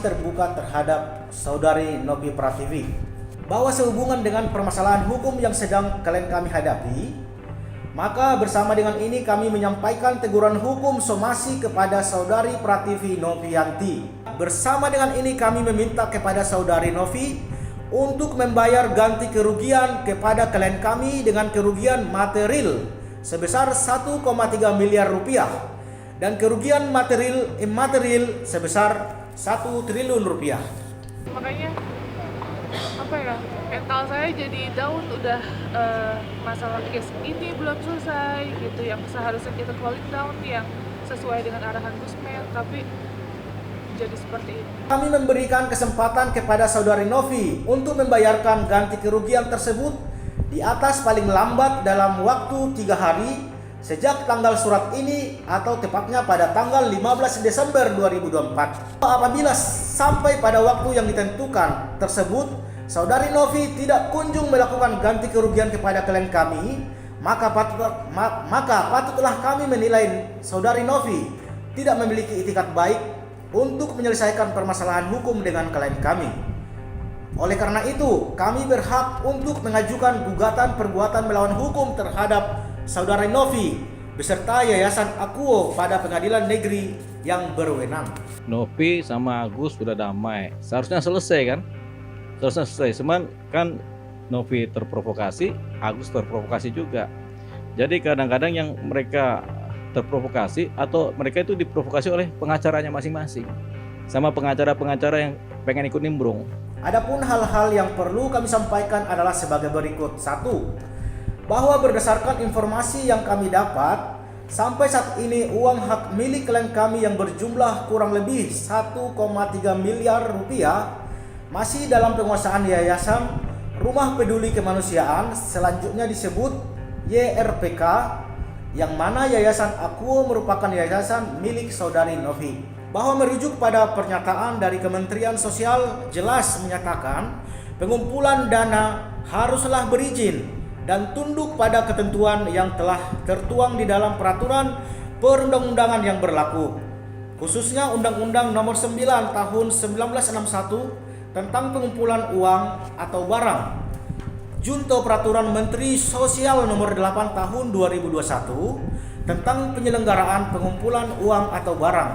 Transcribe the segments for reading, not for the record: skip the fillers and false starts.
terbuka terhadap saudari Novi Pratiwi bahwa sehubungan dengan permasalahan hukum yang sedang klien kami hadapi, maka bersama dengan ini kami menyampaikan teguran hukum somasi kepada saudari Pratiwi Novianti. Bersama dengan ini kami meminta kepada saudari Novi untuk membayar ganti kerugian kepada klien kami dengan kerugian material sebesar 1,3 miliar rupiah dan kerugian material immaterial sebesar 1 triliun rupiah. Makanya apa ya, mental saya jadi down udah, masalah case ini belum selesai gitu, yang seharusnya kita cooling down yang sesuai dengan arahan Gusmen, tapi jadi seperti ini. Kami memberikan kesempatan kepada saudari Novi untuk membayarkan ganti kerugian tersebut di atas paling lambat dalam waktu 3 hari sejak tanggal surat ini atau tepatnya pada tanggal 15 Desember 2024. Apabila sampai pada waktu yang ditentukan tersebut saudari Novi tidak kunjung melakukan ganti kerugian kepada klien kami, maka patutlah kami menilai saudari Novi tidak memiliki itikat baik untuk menyelesaikan permasalahan hukum dengan klien kami. Oleh karena itu, kami berhak untuk mengajukan gugatan perbuatan melawan hukum terhadap saudari Novi beserta Yayasan Akuo pada pengadilan negeri yang berwenang. Novi sama Agus sudah damai, seharusnya selesai kan? Seharusnya selesai, cuman kan Novi terprovokasi, Agus terprovokasi juga. Jadi kadang-kadang yang mereka terprovokasi atau mereka itu diprovokasi oleh pengacaranya masing-masing sama pengacara-pengacara yang pengen ikut nimbrung. Adapun hal-hal yang perlu kami sampaikan adalah sebagai berikut. 1. Bahwa berdasarkan informasi yang kami dapat, sampai saat ini uang hak milik klien kami yang berjumlah kurang lebih 1,3 miliar rupiah masih dalam penguasaan Yayasan Rumah Peduli Kemanusiaan, selanjutnya disebut YRPK, yang mana Yayasan Akuo merupakan yayasan milik saudari Novi. Bahwa merujuk pada pernyataan dari Kementerian Sosial jelas menyatakan pengumpulan dana haruslah berizin dan tunduk pada ketentuan yang telah tertuang di dalam peraturan perundang-undangan yang berlaku, khususnya Undang-Undang Nomor 9 Tahun 1961 tentang pengumpulan uang atau barang, Junto Peraturan Menteri Sosial Nomor 8 Tahun 2021 tentang penyelenggaraan pengumpulan uang atau barang.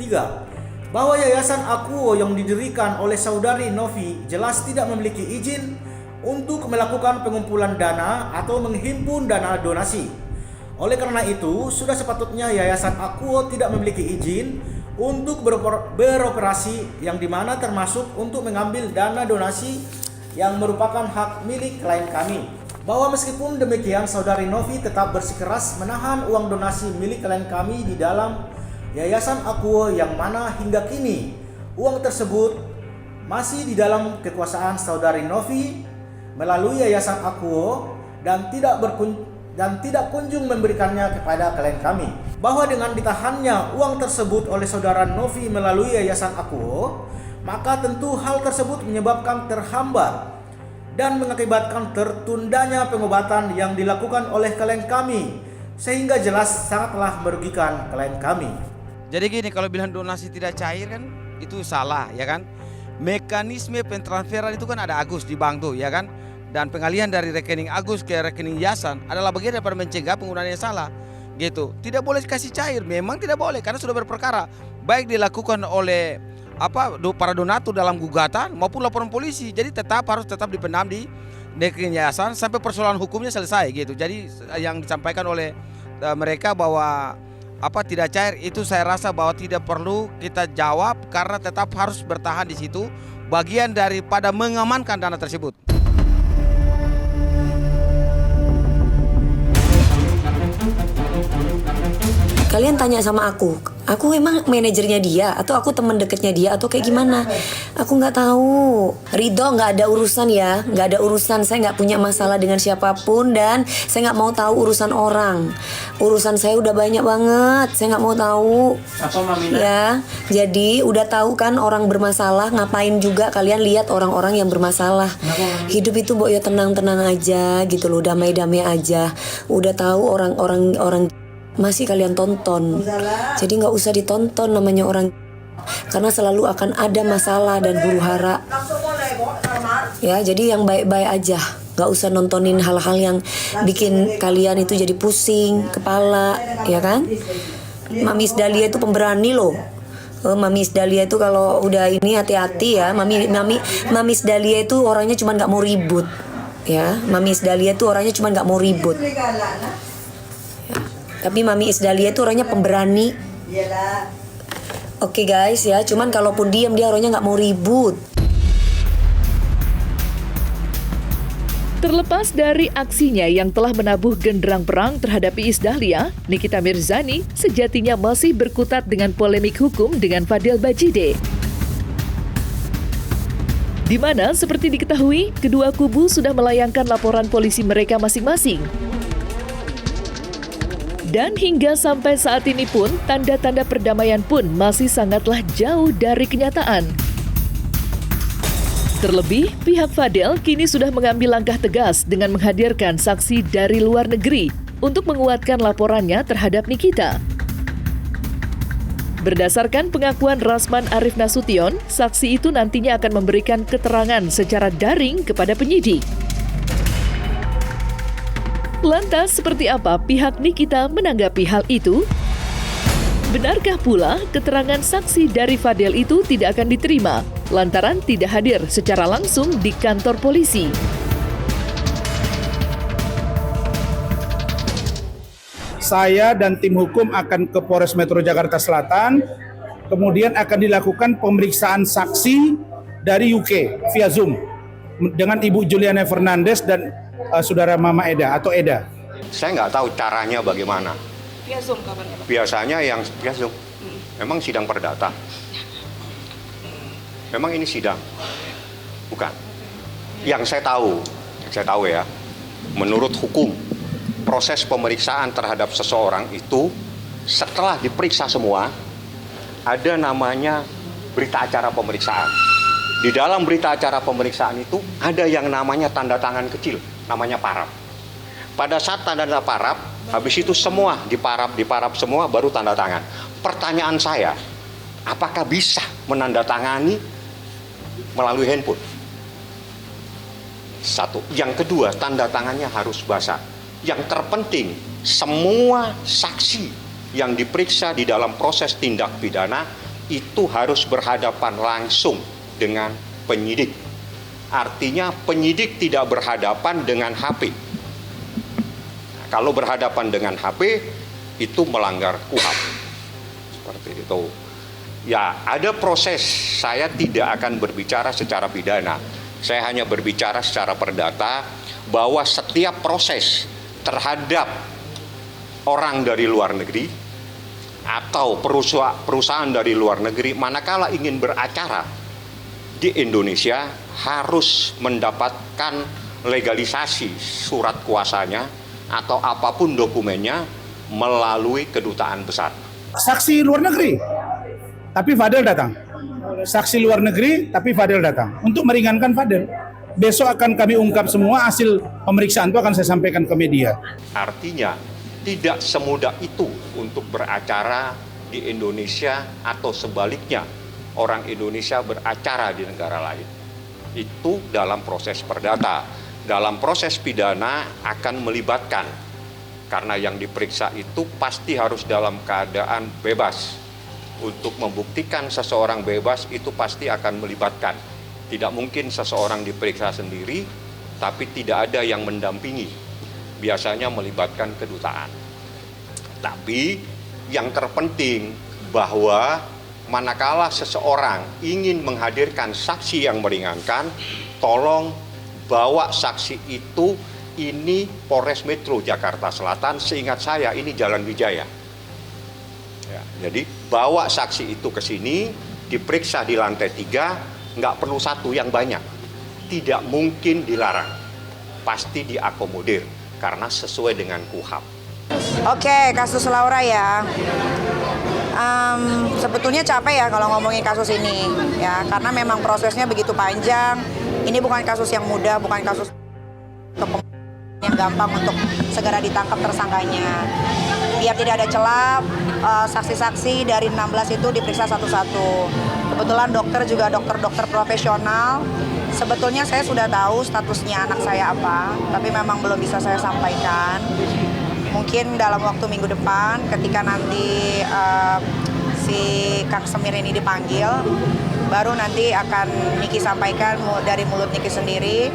3. Bahwa Yayasan Akuo yang didirikan oleh saudari Novi jelas tidak memiliki izin untuk melakukan pengumpulan dana atau menghimpun dana donasi. Oleh karena itu, sudah sepatutnya Yayasan Akuo tidak memiliki izin untuk beroperasi, yang dimana termasuk untuk mengambil dana donasi yang merupakan hak milik klien kami. Bahwa meskipun demikian, saudari Novi tetap bersikeras menahan uang donasi milik klien kami di dalam Yayasan Akuo, yang mana hingga kini uang tersebut masih di dalam kekuasaan saudari Novi melalui Yayasan Akuo dan tidak kunjung memberikannya kepada klien kami. Bahwa dengan ditahannya uang tersebut oleh saudara Novi melalui Yayasan Akuo, maka tentu hal tersebut menyebabkan terhambat dan mengakibatkan tertundanya pengobatan yang dilakukan oleh klien kami, sehingga jelas sangatlah merugikan klien kami. Jadi gini, kalau bilang donasi tidak cair kan itu salah, ya kan? Mekanisme pentransferan itu kan ada Agus di bank tuh, ya kan? Dan pengalihan dari rekening Agus ke rekening Yayasan adalah bagian daripada mencegah penggunaan yang salah, gitu. Tidak boleh kasih cair, memang tidak boleh karena sudah berperkara, baik dilakukan oleh para donatur dalam gugatan maupun laporan polisi. Jadi harus tetap dipendam di rekening Yayasan sampai persoalan hukumnya selesai, gitu. Jadi yang disampaikan oleh mereka bahwa tidak cair itu saya rasa bahwa tidak perlu kita jawab karena tetap harus bertahan di situ, bagian daripada mengamankan dana tersebut. Kalian tanya sama aku emang manajernya dia atau aku teman dekatnya dia atau kayak gimana? Aku nggak tahu. Ridho nggak ada urusan ya, nggak ada urusan. Saya nggak punya masalah dengan siapapun dan saya nggak mau tahu urusan orang. Urusan saya udah banyak banget, saya nggak mau tahu. Apa Mamina? Ya, jadi udah tahu kan orang bermasalah, ngapain juga kalian lihat orang-orang yang bermasalah. Hidup itu ya tenang-tenang aja gitu loh, damai-damai aja. Udah tahu orang masih kalian tonton. Jadi nggak usah ditonton namanya orang. Karena selalu akan ada masalah dan huru-hara. Ya, jadi yang baik-baik aja. Gak usah nontonin hal-hal yang bikin kalian itu jadi pusing kepala, ya kan? Mami Isdalia itu pemberani loh. Mami Isdalia itu kalau udah ini hati-hati ya. Mami Isdalia itu orangnya cuma nggak mau ribut, ya. Mami Isdalia itu orangnya cuma nggak mau ribut. Ya. Tapi Mami Isdalia itu orangnya pemberani. Oke guys ya. Cuman kalaupun diam dia orangnya nggak mau ribut. Terlepas dari aksinya yang telah menabuh genderang perang terhadap Iis Dahlia, Nikita Mirzani sejatinya masih berkutat dengan polemik hukum dengan Fadel Bajide. Di mana, seperti diketahui, kedua kubu sudah melayangkan laporan polisi mereka masing-masing. Dan hingga sampai saat ini pun, tanda-tanda perdamaian pun masih sangatlah jauh dari kenyataan. Terlebih, pihak Fadel kini sudah mengambil langkah tegas dengan menghadirkan saksi dari luar negeri untuk menguatkan laporannya terhadap Nikita. Berdasarkan pengakuan Rasman Arif Nasution, saksi itu nantinya akan memberikan keterangan secara daring kepada penyidik. Lantas, seperti apa pihak Nikita menanggapi hal itu? Benarkah pula keterangan saksi dari Fadel itu tidak akan diterima lantaran tidak hadir secara langsung di kantor polisi? Saya dan tim hukum akan ke Polres Metro Jakarta Selatan, kemudian akan dilakukan pemeriksaan saksi dari UK via Zoom dengan Ibu Juliana Fernandes dan Saudara Mama Eda atau Eda. Saya nggak tahu caranya bagaimana. Via Zoom kabarnya, Pak. Biasanya yang via Zoom, memang sidang perdata. Memang ini sidang, bukan. Yang saya tahu ya, menurut hukum, proses pemeriksaan terhadap seseorang itu setelah diperiksa semua, ada namanya berita acara pemeriksaan. Di dalam berita acara pemeriksaan itu ada yang namanya tanda tangan kecil, namanya paraf. Pada saat tanda paraf, habis itu semua diparaf semua baru tanda tangan. Pertanyaan saya, apakah bisa menandatangani melalui handphone? Satu. Yang kedua, tanda tangannya harus basah. Yang terpenting, semua saksi yang diperiksa di dalam proses tindak pidana itu harus berhadapan langsung dengan penyidik. Artinya penyidik tidak berhadapan dengan HP. Kalau berhadapan dengan HP, itu melanggar KUHAP. Seperti itu. Ya, ada proses. Saya tidak akan berbicara secara pidana. Saya hanya berbicara secara perdata bahwa setiap proses terhadap orang dari luar negeri atau perusahaan dari luar negeri, manakala ingin beracara di Indonesia harus mendapatkan legalisasi surat kuasanya atau apapun dokumennya melalui kedutaan besar. Saksi luar negeri, tapi Fadel datang. Saksi luar negeri, tapi Fadel datang. Untuk meringankan Fadel. Besok akan kami ungkap semua hasil pemeriksaan itu akan saya sampaikan ke media. Artinya tidak semudah itu untuk beracara di Indonesia atau sebaliknya orang Indonesia beracara di negara lain. Itu dalam proses perdata. Dalam proses pidana akan melibatkan, karena yang diperiksa itu pasti harus dalam keadaan bebas. Untuk membuktikan seseorang bebas itu pasti akan melibatkan. Tidak mungkin seseorang diperiksa sendiri, tapi tidak ada yang mendampingi. Biasanya melibatkan kedutaan. Tapi yang terpenting bahwa manakala seseorang ingin menghadirkan saksi yang meringankan, tolong bawa saksi itu, ini Polres Metro Jakarta Selatan, seingat saya ini Jalan Wijaya. Ya, jadi bawa saksi itu ke sini, diperiksa di lantai 3, nggak perlu satu, yang banyak. Tidak mungkin dilarang, pasti diakomodir, karena sesuai dengan KUHAP. Oke, kasus Laura ya. Sebetulnya capek ya kalau ngomongin kasus ini, ya, karena memang prosesnya begitu panjang. Ini bukan kasus yang mudah, bukan kasus yang gampang untuk segera ditangkap tersangkanya. Biar tidak ada celah, saksi-saksi dari 16 itu diperiksa satu-satu. Kebetulan dokter juga dokter-dokter profesional. Sebetulnya saya sudah tahu statusnya anak saya apa, tapi memang belum bisa saya sampaikan. Mungkin dalam waktu minggu depan ketika nanti si Kang Semir ini dipanggil, baru nanti akan Niki sampaikan dari mulut Niki sendiri.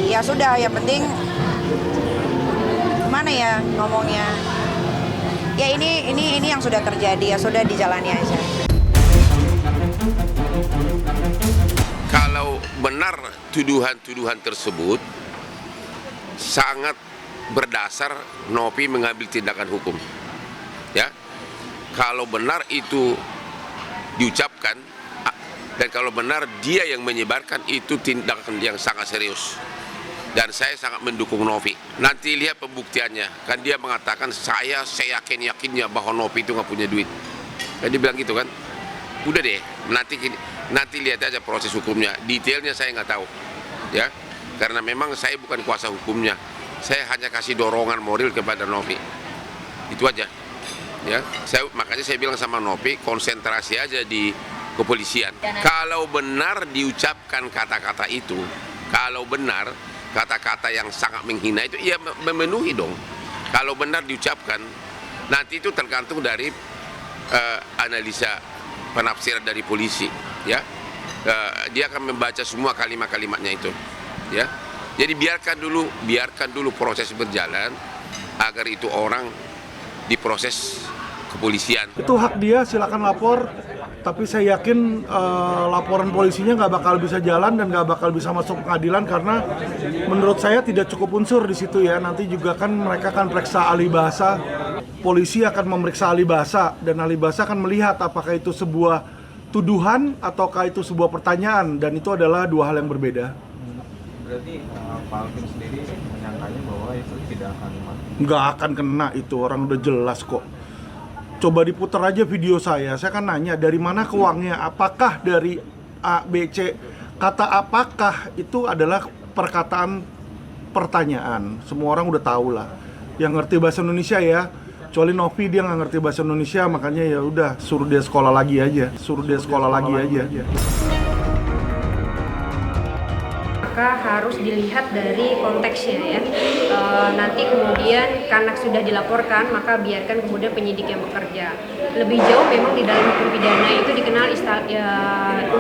Ya sudah, yang penting mana ya ngomongnya. Ya ini yang sudah terjadi, ya sudah dijalani aja. Kalau benar tuduhan-tuduhan tersebut sangat berdasar Novi mengambil tindakan hukum. Ya. Kalau benar itu diucapkan dan kalau benar dia yang menyebarkan, itu tindakan yang sangat serius. Dan saya sangat mendukung Novi. Nanti lihat pembuktiannya. Kan dia mengatakan saya yakinnya bahwa Novi itu nggak punya duit. Kan dia bilang gitu kan. Udah deh, nanti lihat aja proses hukumnya. Detailnya saya nggak tahu. Ya. Karena memang saya bukan kuasa hukumnya. Saya hanya kasih dorongan moral kepada Novi. Itu aja. Ya, makanya saya bilang sama Novi, konsentrasi aja di kepolisian. Kalau benar diucapkan kata-kata itu, kalau benar kata-kata yang sangat menghina itu, ya memenuhi dong. Kalau benar diucapkan, nanti itu tergantung dari analisa penafsiran dari polisi. Ya, dia akan membaca semua kalimat-kalimatnya itu. Ya, jadi biarkan dulu proses berjalan agar itu orang diproses kepolisian. Itu hak dia, silakan lapor. Tapi saya yakin laporan polisinya nggak bakal bisa jalan dan nggak bakal bisa masuk pengadilan karena menurut saya tidak cukup unsur di situ ya. Nanti juga kan mereka akan periksa ahli bahasa. Polisi akan memeriksa ahli bahasa dan ahli bahasa akan melihat apakah itu sebuah tuduhan ataukah itu sebuah pertanyaan, dan itu adalah dua hal yang berbeda. Berarti Pak Alvin sendiri menyangkanya bahwa itu tidak akan mati? Nggak akan kena, itu orang udah jelas kok. Coba diputar aja video saya kan nanya dari mana ke uangnya, apakah dari A, B, C. Kata apakah itu adalah perkataan pertanyaan, semua orang udah tahu lah. Yang ngerti bahasa Indonesia ya, kecuali Novi dia nggak ngerti bahasa Indonesia, makanya ya udah suruh dia sekolah lagi aja. Maka harus dilihat dari konteksnya ya. Nanti kemudian karena sudah dilaporkan, maka biarkan kemudian penyidik yang bekerja. Lebih jauh memang di dalam hukum pidana itu dikenal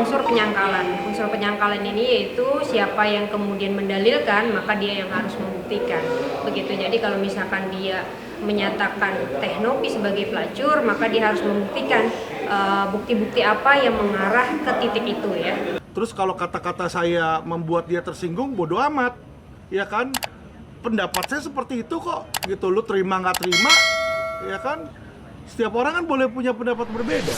unsur penyangkalan. Unsur penyangkalan ini yaitu siapa yang kemudian mendalilkan, maka dia yang harus membuktikan. Begitu. Jadi kalau misalkan dia menyatakan Teh Novi sebagai pelacur, maka dia harus membuktikan bukti-bukti apa yang mengarah ke titik itu ya. Terus kalau kata-kata saya membuat dia tersinggung, bodo amat, ya kan? Pendapat saya seperti itu kok, gitu. Lu terima nggak terima, ya kan? Setiap orang kan boleh punya pendapat berbeda.